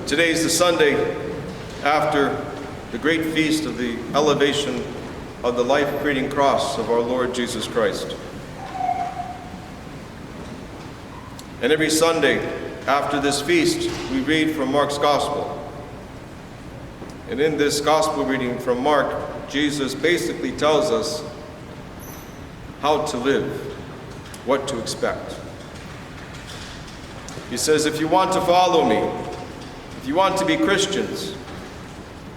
Today is the Sunday after the great feast of the elevation of the life-creating cross of our Lord Jesus Christ. And every Sunday after this feast, we read from Mark's Gospel. And in this Gospel reading from Mark, Jesus basically tells us how to live, what to expect. He says, if you want to follow me, if you want to be Christians,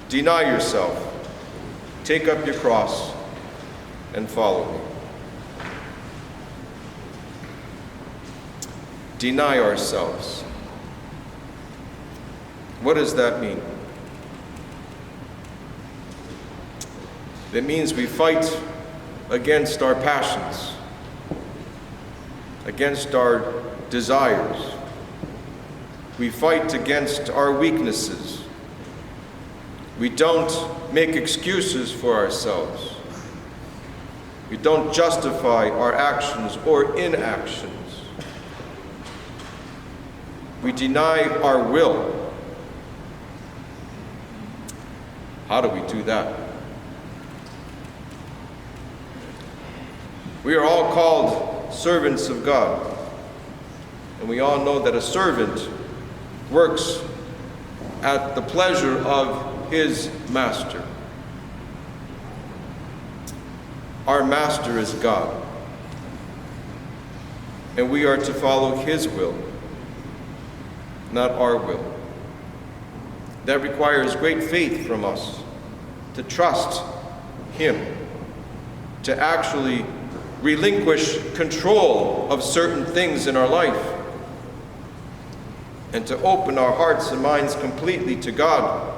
deny yourself, take up your cross, and follow me. Deny ourselves. What does that mean? It means we fight against our passions, against our desires. We fight against our weaknesses. We don't make excuses for ourselves. We don't justify our actions or inactions. We deny our will. How do we do that? We are all called servants of God, and we all know that a servant works at the pleasure of his master. Our master is God, and we are to follow his will, not our will. That requires great faith from us to trust him, to actually relinquish control of certain things in our life, and to open our hearts and minds completely to God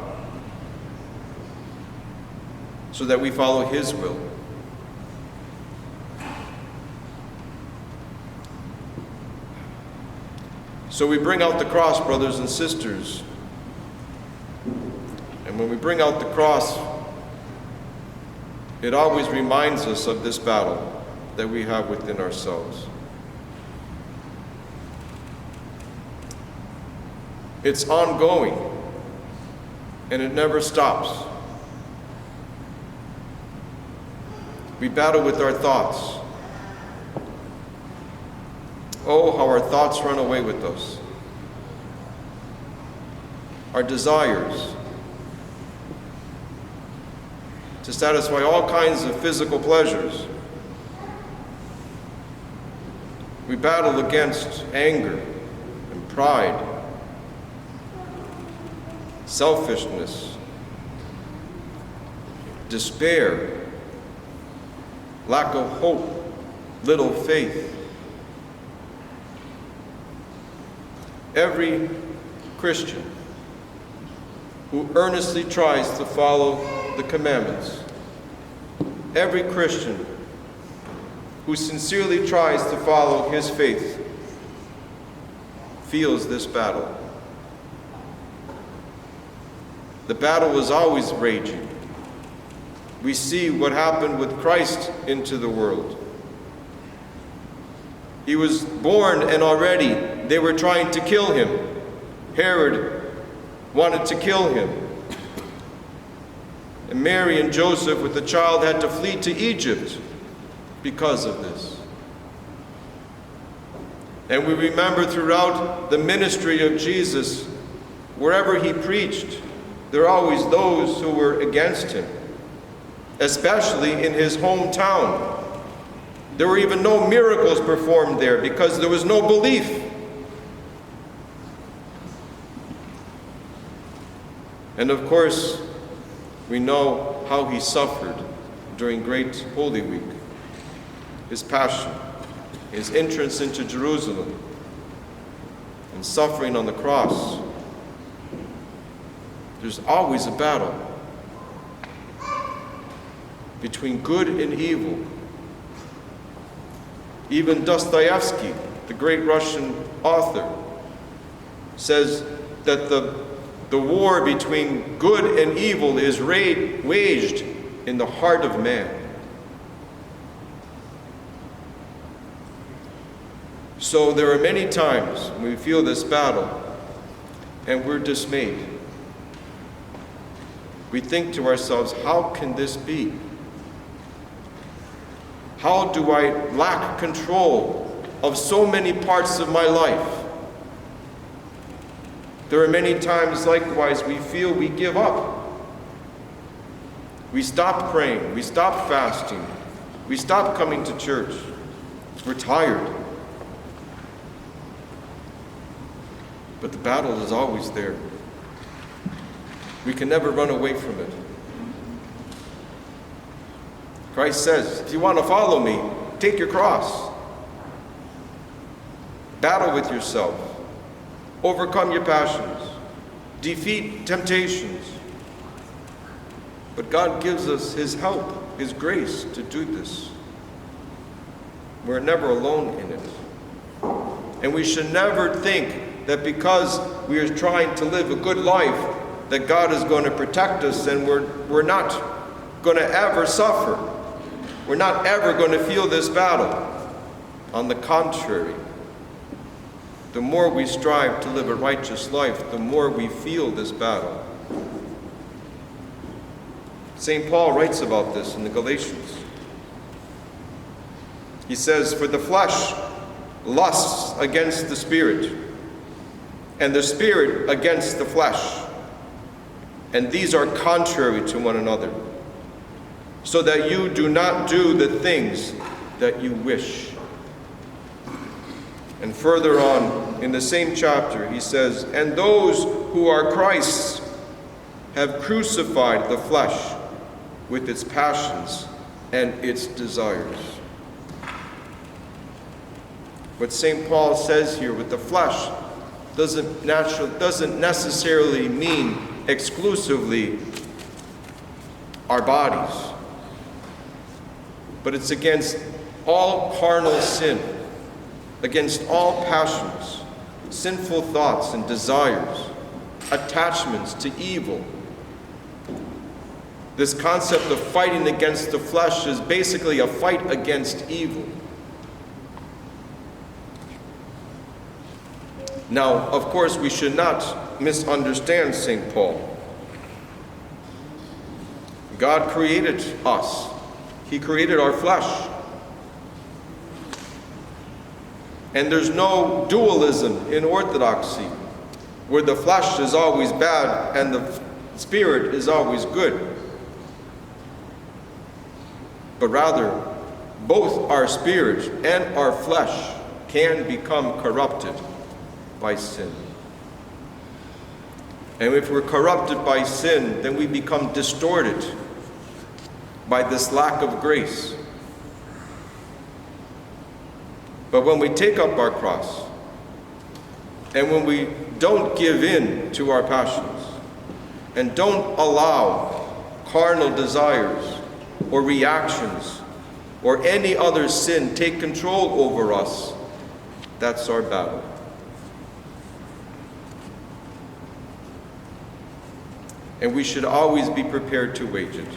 so that we follow his will. So we bring out the cross, brothers and sisters. And when we bring out the cross, it always reminds us of this battle that we have within ourselves. It's ongoing, and it never stops. We battle with our thoughts. Oh, how our thoughts run away with us. Our desires to satisfy all kinds of physical pleasures. We battle against anger and pride, selfishness, despair, lack of hope, little faith. Every Christian who earnestly tries to follow the commandments, every Christian who sincerely tries to follow his faith, feels this battle. The battle is always raging. We see what happened with Christ into the world. He was born, and already they were trying to kill him. Herod wanted to kill him. And Mary and Joseph with the child had to flee to Egypt because of this. And we remember throughout the ministry of Jesus, wherever he preached, there are always those who were against him, especially in his hometown. There were even no miracles performed there because there was no belief. And of course, we know how he suffered during Great Holy Week. His passion, his entrance into Jerusalem, and suffering on the cross. There's always a battle between good and evil. Even Dostoevsky, the great Russian author, says that the war between good and evil is waged in the heart of man. So there are many times when we feel this battle, and we're dismayed. We think to ourselves, how can this be? How do I lack control of so many parts of my life? There are many times, likewise, we feel we give up. We stop praying, we stop fasting, we stop coming to church. We're tired. But the battle is always there. We can never run away from it. Christ says, if you want to follow me, take your cross. Battle with yourself. Overcome your passions. Defeat temptations. But God gives us His help, His grace to do this. We're never alone in it. And we should never think that because we are trying to live a good life, that God is going to protect us and we're not going to ever suffer. We're not ever going to feel this battle. On the contrary, the more we strive to live a righteous life, the more we feel this battle. St. Paul writes about this in the Galatians. He says, for the flesh lusts against the Spirit, and the Spirit against the flesh. And these are contrary to one another, so that you do not do the things that you wish. And further on, in the same chapter, he says, and those who are Christ's have crucified the flesh with its passions and its desires. What St. Paul says here with the flesh doesn't necessarily mean exclusively our bodies, but it's against all carnal sin, against all passions, sinful thoughts and desires, attachments to evil. This concept of fighting against the flesh is basically a fight against evil. Now, of course, we should not misunderstand St. Paul. God created us. He created our flesh. And there's no dualism in Orthodoxy, where the flesh is always bad and the spirit is always good. But rather, both our spirit and our flesh can become corrupted by sin. And if we're corrupted by sin, then we become distorted by this lack of grace. But when we take up our cross, and when we don't give in to our passions, and don't allow carnal desires or reactions or any other sin take control over us, that's our battle. And we should always be prepared to wage it.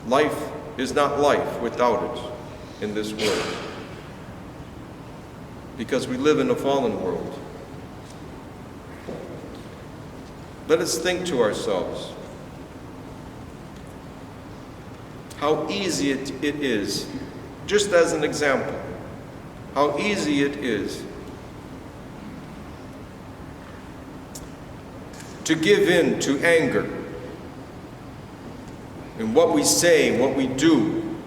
Life is not life without it in this world, because we live in a fallen world. Let us think to ourselves how easy it is, just as an example, how easy it is to give in to anger in what we say, what we do,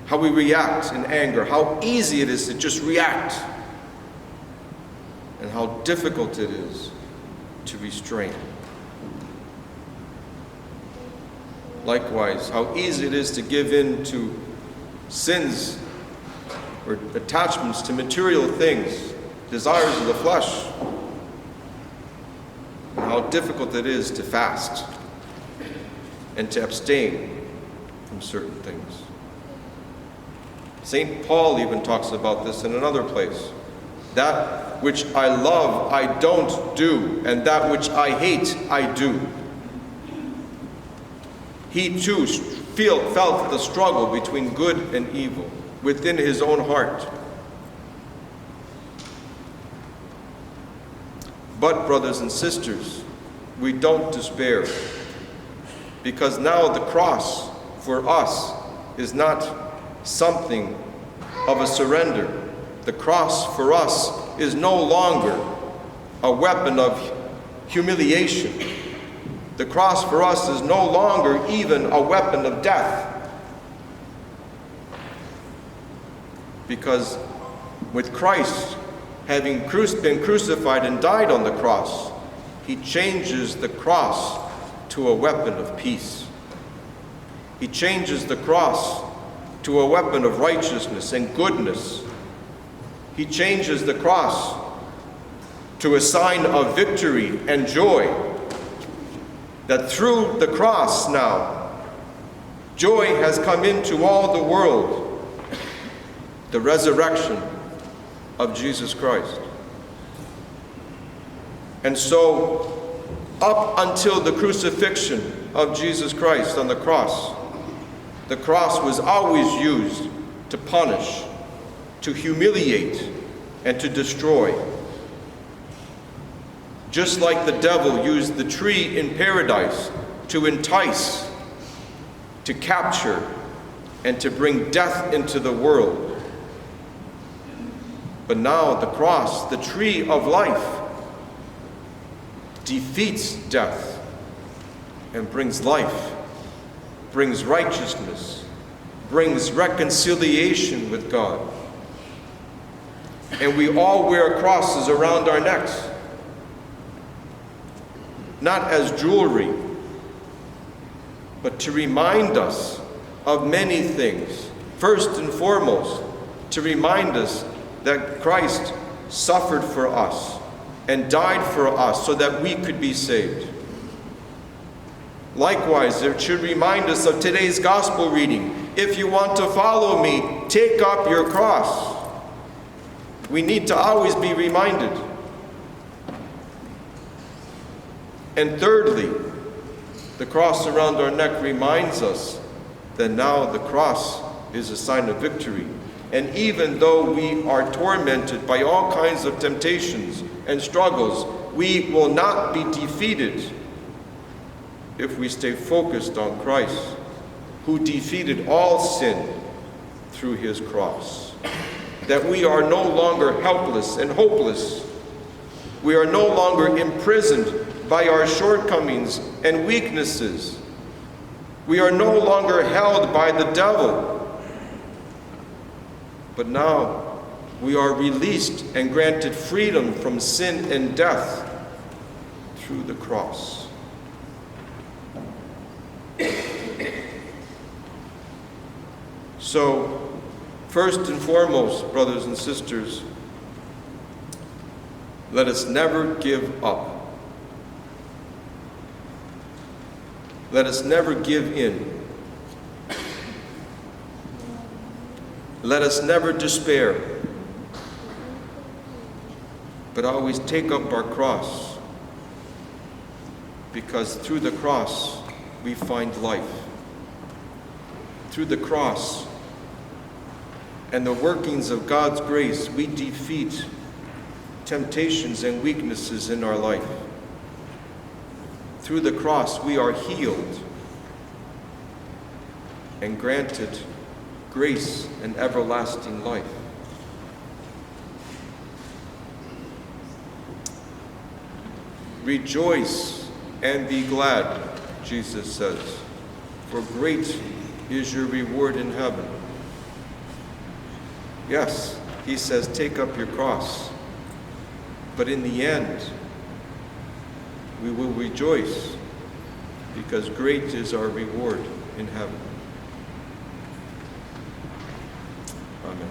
how we react in anger, how easy it is to just react, and how difficult it is to restrain. Likewise, how easy it is to give in to sins or attachments to material things, desires of the flesh, and how difficult it is to fast and to abstain from certain things. St. Paul even talks about this in another place. That which I love, I don't do, and that which I hate, I do. He too felt the struggle between good and evil within his own heart. But, brothers and sisters, we don't despair, because now the cross for us is not something of a surrender. The cross for us is no longer a weapon of humiliation. The cross for us is no longer even a weapon of death. Because with Christ having been crucified and died on the cross, he changes the cross to a weapon of peace. He changes the cross to a weapon of righteousness and goodness. He changes the cross to a sign of victory and joy. That through the cross now, joy has come into all the world. The resurrection of Jesus Christ. And so, up until the crucifixion of Jesus Christ on the cross was always used to punish, to humiliate, and to destroy. Just like the devil used the tree in paradise to entice, to capture, and to bring death into the world. But now the cross, the tree of life, defeats death and brings life, brings righteousness, brings reconciliation with God. And we all wear crosses around our necks, not as jewelry, but to remind us of many things. First and foremost, to remind us that Christ suffered for us and died for us so that we could be saved. Likewise, it should remind us of today's gospel reading. If you want to follow me, take up your cross. We need to always be reminded. And thirdly, the cross around our neck reminds us that now the cross is a sign of victory. And even though we are tormented by all kinds of temptations and struggles, we will not be defeated if we stay focused on Christ, who defeated all sin through his cross. That we are no longer helpless and hopeless. We are no longer imprisoned by our shortcomings and weaknesses. We are no longer held by the devil. But now we are released and granted freedom from sin and death through the cross. So, first and foremost, brothers and sisters, let us never give up. Let us never give in. Let us never despair, but always take up our cross, because through the cross we find life. Through the cross and the workings of God's grace, we defeat temptations and weaknesses in our life. Through the cross, we are healed and granted grace and everlasting life. Rejoice and be glad, Jesus says, for great is your reward in heaven. Yes, he says, take up your cross. But in the end, we will rejoice, because great is our reward in heaven. Amen.